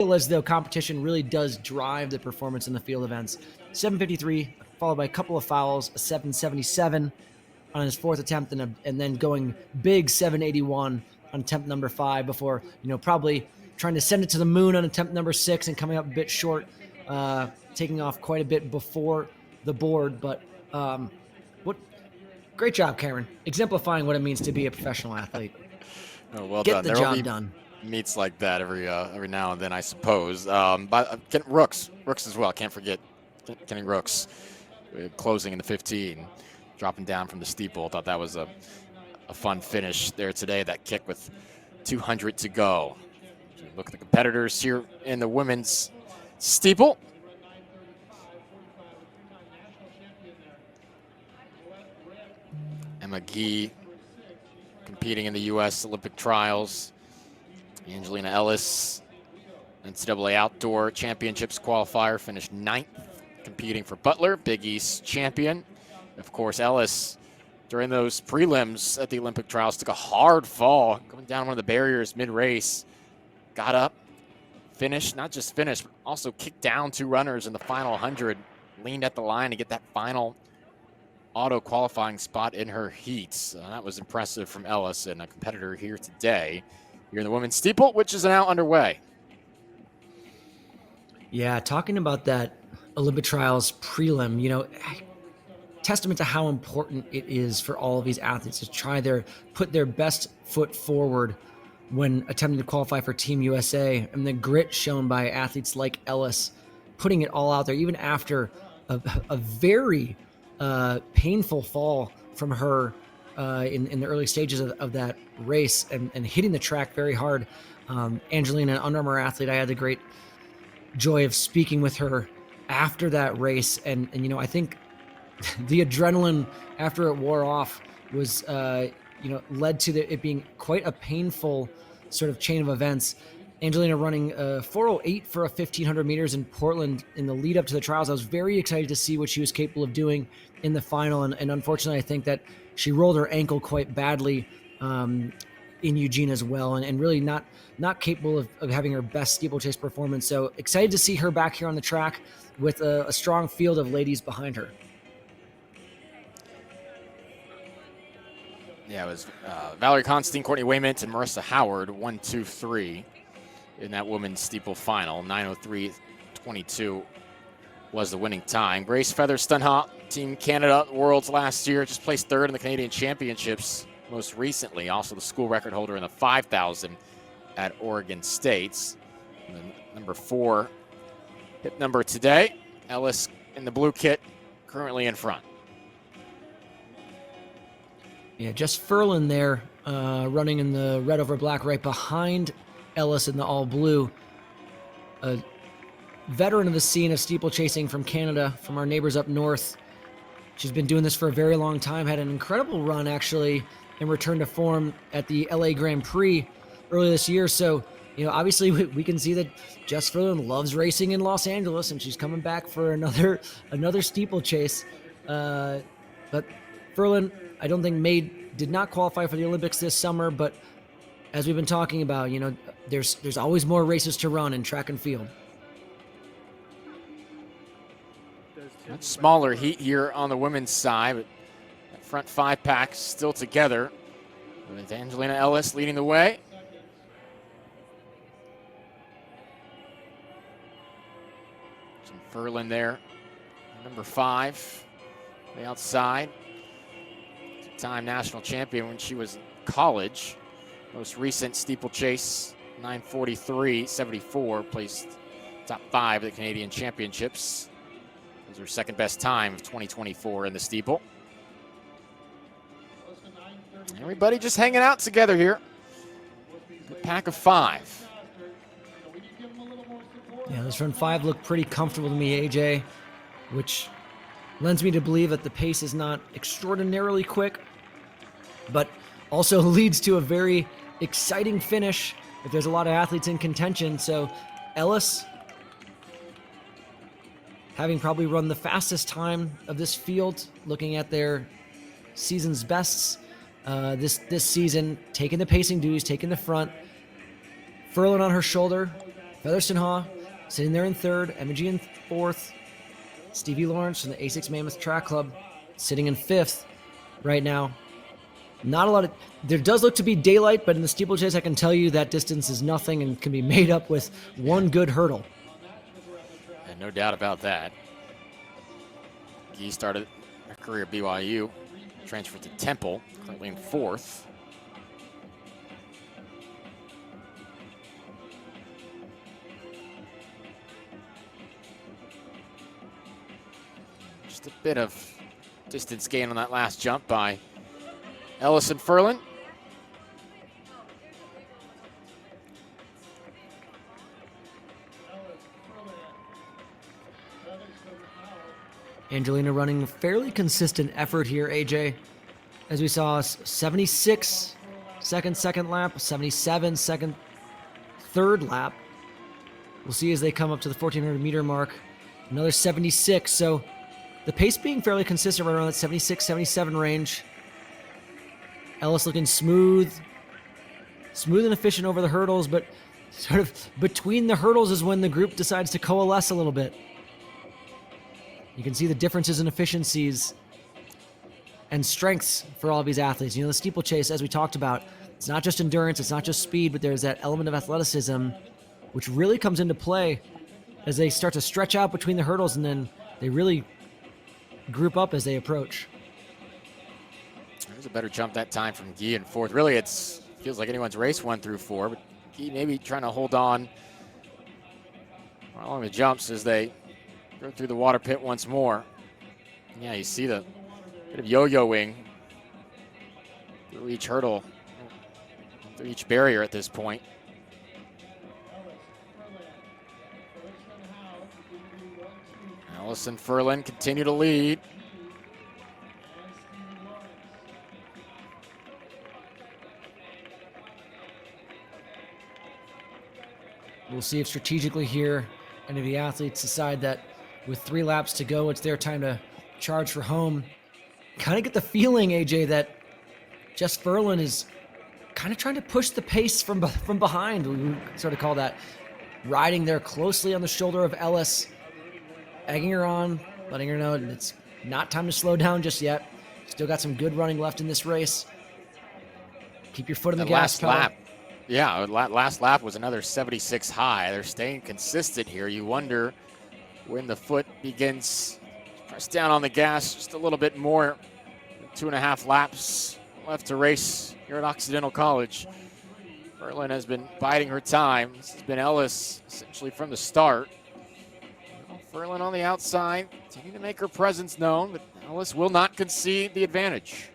feel as though competition really does drive the performance in the field events. 753, followed by a couple of fouls, a 777 on his fourth attempt, and then going big 781 on attempt number 5 before, probably trying to send it to the moon on attempt number 6 and coming up a bit short, taking off quite a bit before the board. But great job, Cameron, exemplifying what it means to be a professional athlete. Oh, well Get done. the job done. Meets like that every now and then, I suppose. But Rooks as well. Can't forget Kenny Rooks closing in the 15, dropping down from the steeple. Thought that was a fun finish there today. That kick with 200 to go. Look at the competitors here in the women's steeple. Emma Gee competing in the U.S. Olympic trials. Angelina Ellis, NCAA Outdoor Championships qualifier, finished 9th, competing for Butler, Big East champion. Of course, Ellis, during those prelims at the Olympic trials, took a hard fall, going down one of the barriers mid-race, got up, finished, not just finished, but also kicked down 2 runners in the final 100, leaned at the line to get that final auto qualifying spot in her heats. That was impressive from Ellis, and a competitor here today. You're in the women's steeple, which is now underway. Yeah, talking about that Olympic trials prelim, testament to how important it is for all of these athletes to put their best foot forward when attempting to qualify for Team USA, and the grit shown by athletes like Ellis, putting it all out there, even after a very painful fall from her in the early stages of that race, and hitting the track very hard. Angelina, an Under Armour athlete, I had the great joy of speaking with her after that race, and I think the adrenaline after it wore off was led to it being quite a painful sort of chain of events. Angelina running 4:08 for a 1,500 meters in Portland in the lead up to the trials. I was very excited to see what she was capable of doing in the final, and unfortunately, I think that she rolled her ankle quite badly in Eugene as well, and really not capable of having her best steeplechase performance. So excited to see her back here on the track with a strong field of ladies behind her. Yeah, it was Valerie Constantine, Courtney Waymont, and Marissa Howard, 1, 2, 3 in that women's steeple final. 9:03.22 was the winning time. Grace Fetherstonhaugh, Team Canada Worlds last year, just placed 3rd in the Canadian Championships most recently. Also the school record holder in the 5,000 at Oregon State's. And then number 4 hit number today. Ellis in the blue kit, currently in front. Yeah, just Furlan there, running in the red over black right behind Ellis in the all blue. A veteran of the scene of steeplechasing from Canada, from our neighbors up north. She's been doing this for a very long time, had an incredible run actually in return to form at the LA Grand Prix earlier this year. So, obviously we can see that Jess Furlan loves racing in Los Angeles, and she's coming back for another steeplechase. But Furlan, I don't think did not qualify for the Olympics this summer, but as we've been talking about, there's always more races to run in track and field. Much smaller heat here on the women's side, but that front 5-pack still together. With Angelina Ellis leading the way. Some Furlan there, number 5, the outside. Two-time national champion when she was in college. Most recent steeplechase, 9:43.74, placed top 5 at the Canadian Championships. It was her second best time of 2024 in the steeple. Everybody just hanging out together here. Good pack of 5. Yeah, those front 5 look pretty comfortable to me, AJ, which lends me to believe that the pace is not extraordinarily quick, but also leads to a very exciting finish if there's a lot of athletes in contention. So Ellis, having probably run the fastest time of this field, looking at their season's bests this season, taking the pacing duties, taking the front. Furlan on her shoulder, Fetherstonhaugh sitting there in third, Emoji in fourth, Stevie Lawrence from the Asics Mammoth Track Club sitting in fifth right now. Not a lot of, there does look to be daylight, but in the steeplechase, I can tell you that distance is nothing and can be made up with one good hurdle. And no doubt about that. Gee started her career at BYU, transferred to Temple, currently in fourth. Just a bit of distance gain on that last jump by Ellis and Furlan. Angelina running a fairly consistent effort here, AJ. As we saw, 76 second lap, 77 third lap. We'll see as they come up to the 1400 meter mark. Another 76, so the pace being fairly consistent right around that 76, 77 range. Ellis looking smooth and efficient over the hurdles, but sort of between the hurdles is when the group decides to coalesce a little bit. You can see the differences in efficiencies and strengths for all of these athletes. You know, the steeplechase, as we talked about, it's not just endurance, it's not just speed, but there's that element of athleticism, which really comes into play as they start to stretch out between the hurdles, and then they really group up as they approach. There's a better jump that time from Guy in fourth. Really, it feels like anyone's race 1 through 4, but Guy maybe trying to hold on along the jumps as they go through the water pit once more. Yeah, you see the bit of yo-yoing through each hurdle, through each barrier at this point. Ellis and Furlan continue to lead. We'll see if strategically here any of the athletes decide that with 3 laps to go, it's their time to charge for home. Kind of get the feeling, AJ, that Jess Furlan is kind of trying to push the pace from behind. We sort of call that riding there closely on the shoulder of Ellis, egging her on, letting her know it's not time to slow down just yet. Still got some good running left in this race. Keep your foot on the gas pedal. Last lap. Yeah, last lap was another 76 high. They're staying consistent here. You wonder when the foot begins to press down on the gas just a little bit more. 2.5 laps left to race here at Occidental College. Furlan has been biding her time. This has been Ellis essentially from the start. Furlan on the outside, continuing to make her presence known, but Ellis will not concede the advantage.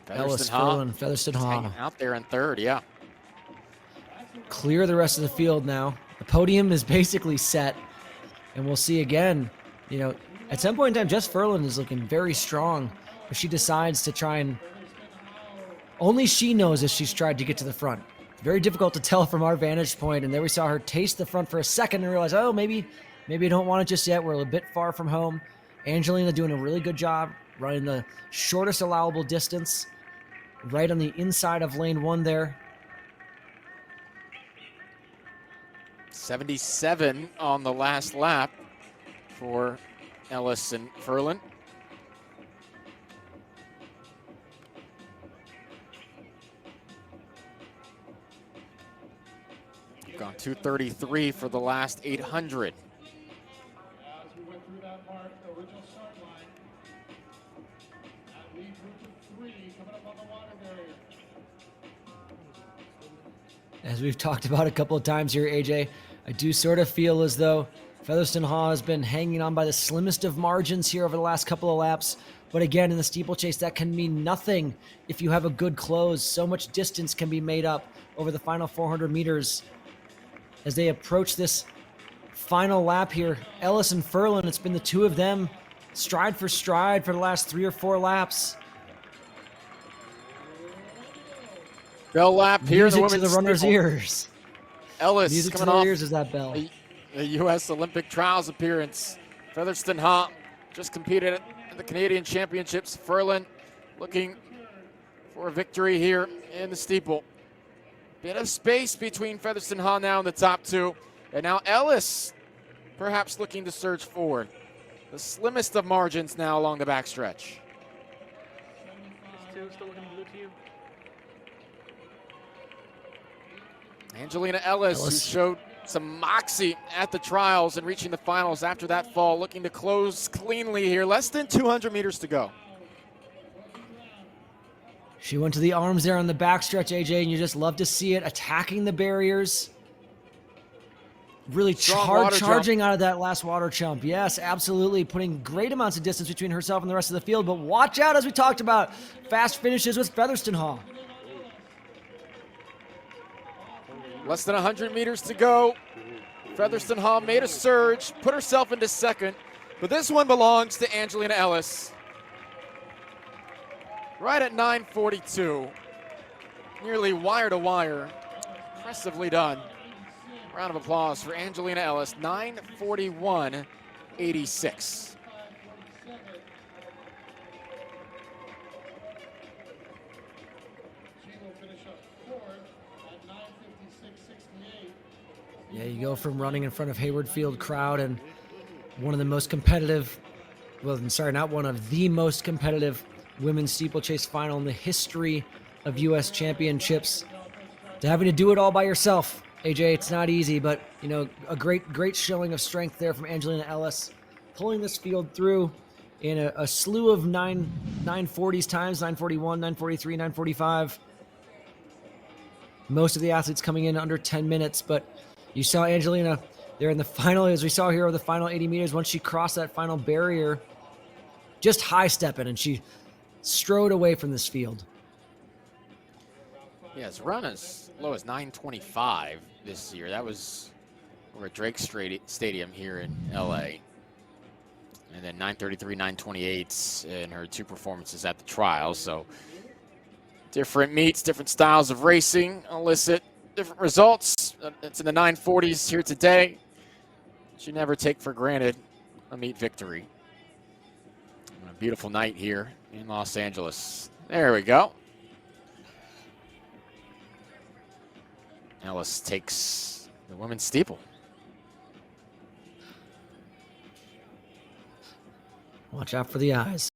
Ellis, Furlan, Fetherstonhaugh out there in third, yeah. Clear the rest of the field now. The podium is basically set, and we'll see again. You know, at some point in time, Jess Furlan is looking very strong, but she decides to try and only she knows if she's tried to get to the front. It's very difficult to tell from our vantage point, and there we saw her taste the front for a second and realize, oh, maybe I don't want it just yet. We're a bit far from home. Angelina doing a really good job running the shortest allowable distance right on the inside of lane 1 there. 77 on the last lap for Ellis and Furlan. You've gone 2:33 for the last 800. As we've talked about a couple of times here, AJ, I do sort of feel as though Fetherstonhaugh has been hanging on by the slimmest of margins here over the last couple of laps. But again, in the steeplechase, that can mean nothing if you have a good close. So much distance can be made up over the final 400 meters as they approach this final lap here. Ellis and Furlan, it's been the two of them stride for stride for the last 3 or 4 laps. Bell lap here. Music to the runner's ears. Ellis Music coming to their off ears is that bell. a U.S. Olympic trials appearance. Fetherstonhaugh just competed in the Canadian Championships. Furlan looking for a victory here in the steeple. Bit of space between Fetherstonhaugh now in the top two. And now Ellis perhaps looking to surge forward. The slimmest of margins now along the backstretch. Still looking blue to you? Angelina Ellis, who showed some moxie at the trials and reaching the finals after that fall, looking to close cleanly here. Less than 200 meters to go. She went to the arms there on the backstretch, AJ, and you just love to see it, attacking the barriers. Really charging out of that last water jump. Yes, absolutely. Putting great amounts of distance between herself and the rest of the field. But watch out, as we talked about, fast finishes with Fetherstonhaugh. Less than 100 meters to go. Fetherstonhaugh made a surge, put herself into second. But this one belongs to Angelina Ellis. Right at 9:42. Nearly wire to wire. Impressively done. Round of applause for Angelina Ellis, 9:41.86. Yeah, you go from running in front of Hayward Field crowd and one of the most competitive, well, I'm sorry, not one of the most competitive women's steeplechase final in the history of U.S. championships, to having to do it all by yourself. AJ, it's not easy, but, you know, a great showing of strength there from Angelina Ellis, pulling this field through in a slew of 940s times, 941, 943, 945. Most of the athletes coming in under 10 minutes, but you saw Angelina there in the final, as we saw here over the final 80 meters, once she crossed that final barrier, just high-stepping, and she strode away from this field. Yeah, it's run as low as 9:25 this year. That was over at Drake Stadium here in LA. And then 9:33, 9:28 in her two performances at the trials. So different meets, different styles of racing elicit different results. It's in the 940s here today. You never take for granted a meet victory. A beautiful night here in Los Angeles. There we go. Ellis takes the women's steeple. Watch out for the eyes.